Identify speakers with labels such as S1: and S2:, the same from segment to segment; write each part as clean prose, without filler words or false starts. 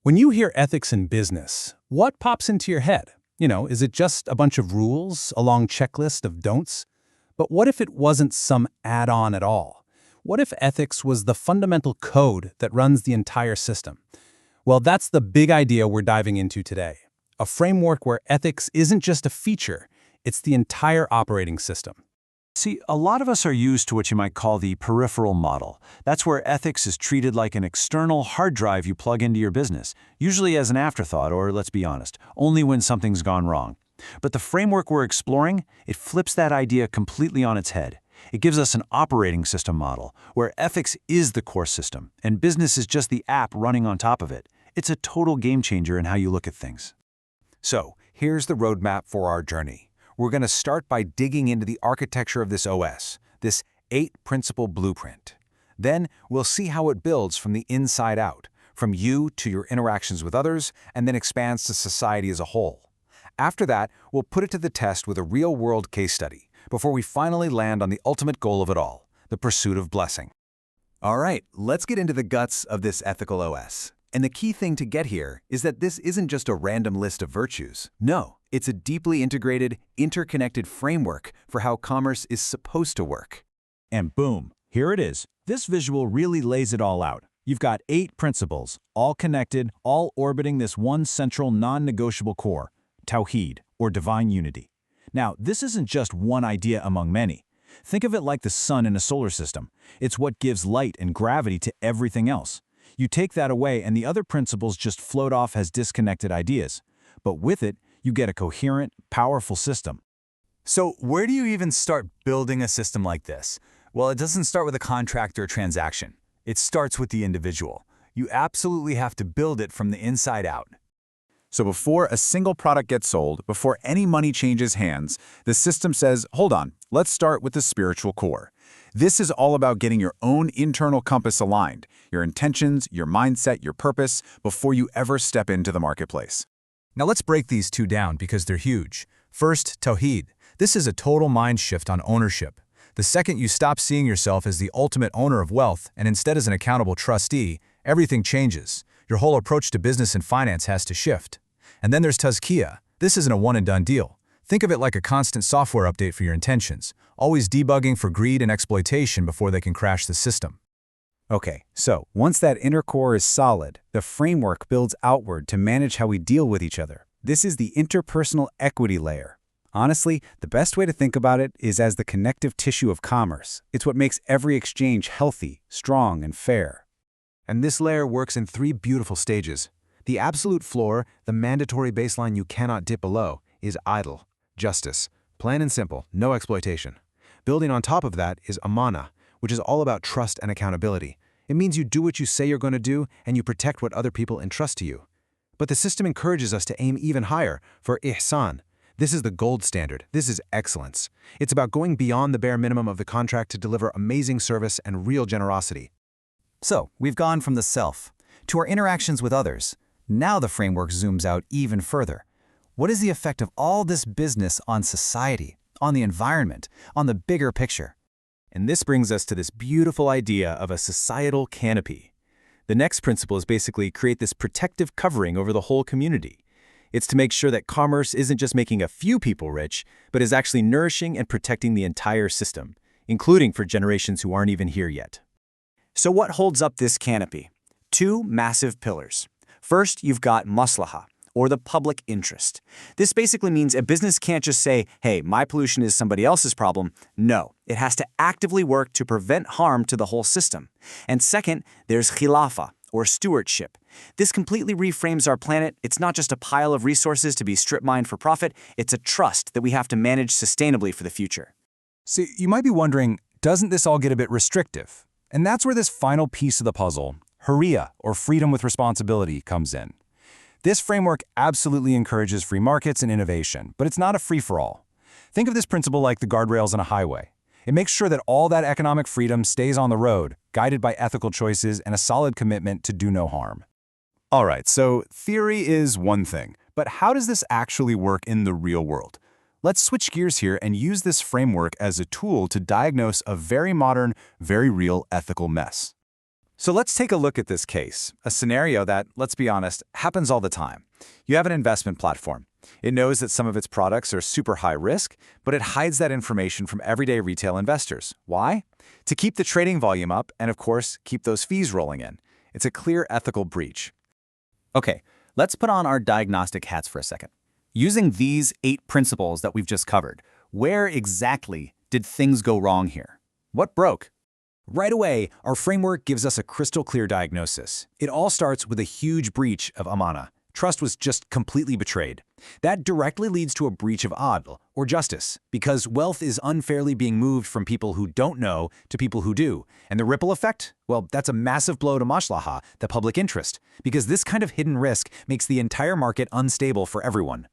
S1: When you hear ethics in business, what pops into your head? Is it just a bunch of rules, a long checklist of don'ts? But what if it wasn't some add-on at all? What if ethics was the fundamental code that runs the entire system? Well, that's the big idea we're diving into today. A framework where ethics isn't just a feature, it's the entire operating system.
S2: See, a lot of us are used to what you might call the peripheral model. That's where ethics is treated like an external hard drive you plug into your business, usually as an afterthought, or let's be honest, only when something's gone wrong. But the framework we're exploring, it flips that idea completely on its head. It gives us an operating system model, where ethics is the core system, and business is just the app running on top of it. It's a total game changer in how you look at things.
S3: So, here's the roadmap for our journey. We're going to start by digging into the architecture of this OS, this 8-principle blueprint. Then, we'll see how it builds from the inside out, from you to your interactions with others, and then expands to society as a whole. After that, we'll put it to the test with a real-world case study, before we finally land on the ultimate goal of it all, the pursuit of blessing.
S4: All right, let's get into the guts of this ethical OS. And the key thing to get here is that this isn't just a random list of virtues. No, it's a deeply integrated, interconnected framework for how commerce is supposed to work.
S2: And boom, here it is. This visual really lays it all out. You've got 8 principles, all connected, all orbiting this one central non-negotiable core, Tawheed, or divine unity. Now, this isn't just one idea among many. Think of it like the sun in a solar system. It's what gives light and gravity to everything else. You take that away and the other principles just float off as disconnected ideas. But with it, you get a coherent, powerful system.
S4: So where do you even start building a system like this? Well, it doesn't start with a contract or a transaction. It starts with the individual. You absolutely have to build it from the inside out. So before a single product gets sold, before any money changes hands, the system says, hold on, let's start with the spiritual core. This is all about getting your own internal compass aligned, your intentions, your mindset, your purpose, before you ever step into the marketplace.
S5: Now let's break these two down because they're huge. First, Tawheed. This is a total mind shift on ownership. The second you stop seeing yourself as the ultimate owner of wealth and instead as an accountable trustee, everything changes. Your whole approach to business and finance has to shift. And then there's Tazkiyah. This isn't a one-and-done deal. Think of it like a constant software update for your intentions, always debugging for greed and exploitation before they can crash the system.
S4: Okay, so once that inner core is solid, the framework builds outward to manage how we deal with each other. This is the interpersonal equity layer. Honestly, the best way to think about it is as the connective tissue of commerce. It's what makes every exchange healthy, strong, and fair.
S3: And this layer works in 3 beautiful stages. The absolute floor, the mandatory baseline you cannot dip below, is idle, justice, plain and simple, no exploitation. Building on top of that is amana, which is all about trust and accountability. It means you do what you say you're going to do and you protect what other people entrust to you. But the system encourages us to aim even higher for ihsan. This is the gold standard. This is excellence. It's about going beyond the bare minimum of the contract to deliver amazing service and real generosity.
S6: So, we've gone from the self to our interactions with others. Now the framework zooms out even further. What is the effect of all this business on society, on the environment, on the bigger picture?
S7: And this brings us to this beautiful idea of a societal canopy. The next principle is basically create this protective covering over the whole community. It's to make sure that commerce isn't just making a few people rich, but is actually nourishing and protecting the entire system, including for generations who aren't even here yet.
S8: So what holds up this canopy? 2 massive pillars. First, you've got maslaha, or the public interest. This basically means a business can't just say, hey, my pollution is somebody else's problem. No, it has to actively work to prevent harm to the whole system. And second, there's khilafa, or stewardship. This completely reframes our planet. It's not just a pile of resources to be strip-mined for profit. It's a trust that we have to manage sustainably for the future.
S5: So you might be wondering, doesn't this all get a bit restrictive? And that's where this final piece of the puzzle, Hurriya, or freedom with responsibility, comes in. This framework absolutely encourages free markets and innovation, but it's not a free-for-all. Think of this principle like the guardrails on a highway. It makes sure that all that economic freedom stays on the road, guided by ethical choices and a solid commitment to do no harm.
S4: All right, so theory is one thing, but how does this actually work in the real world? Let's switch gears here and use this framework as a tool to diagnose a very modern, very real ethical mess.
S6: So let's take a look at this case, a scenario that, let's be honest, happens all the time. You have an investment platform. It knows that some of its products are super high risk, but it hides that information from everyday retail investors. Why? To keep the trading volume up and, of course, keep those fees rolling in. It's a clear ethical breach. Okay, let's put on our diagnostic hats for a second. Using these 8 principles that we've just covered, where exactly did things go wrong here? What broke? Right away, our framework gives us a crystal clear diagnosis. It all starts with a huge breach of amana. Trust was just completely betrayed. That directly leads to a breach of adl, or justice, because wealth is unfairly being moved from people who don't know to people who do. And the ripple effect? Well, that's a massive blow to maslaha, the public interest, because this kind of hidden risk makes the entire market unstable for everyone.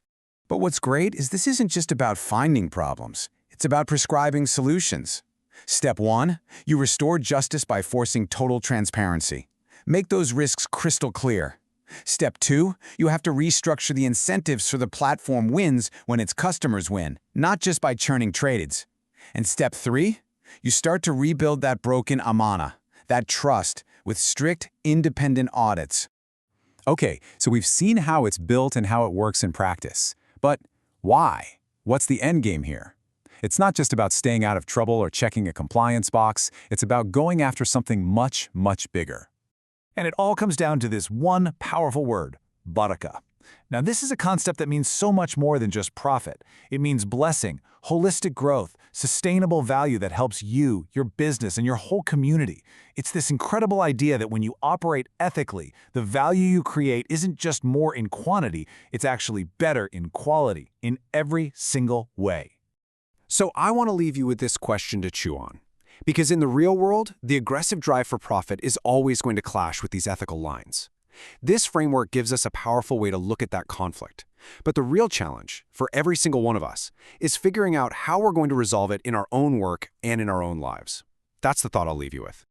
S9: But what's great is this isn't just about finding problems. It's about prescribing solutions. Step 1, you restore justice by forcing total transparency. Make those risks crystal clear. Step 2, you have to restructure the incentives so the platform wins when its customers win, not just by churning trades. And step 3, you start to rebuild that broken amana, that trust, with strict, independent audits.
S5: Okay, so we've seen how it's built and how it works in practice. But why? What's the end game here? It's not just about staying out of trouble or checking a compliance box. It's about going after something much, much bigger.
S2: And it all comes down to this one powerful word, barakah. Now, this is a concept that means so much more than just profit. It means blessing, holistic growth, sustainable value that helps you, your business, and your whole community. It's this incredible idea that when you operate ethically, the value you create isn't just more in quantity, it's actually better in quality, in every single way.
S3: So I want to leave you with this question to chew on. Because in the real world, the aggressive drive for profit is always going to clash with these ethical lines. This framework gives us a powerful way to look at that conflict. But the real challenge, for every single one of us, is figuring out how we're going to resolve it in our own work and in our own lives. That's the thought I'll leave you with.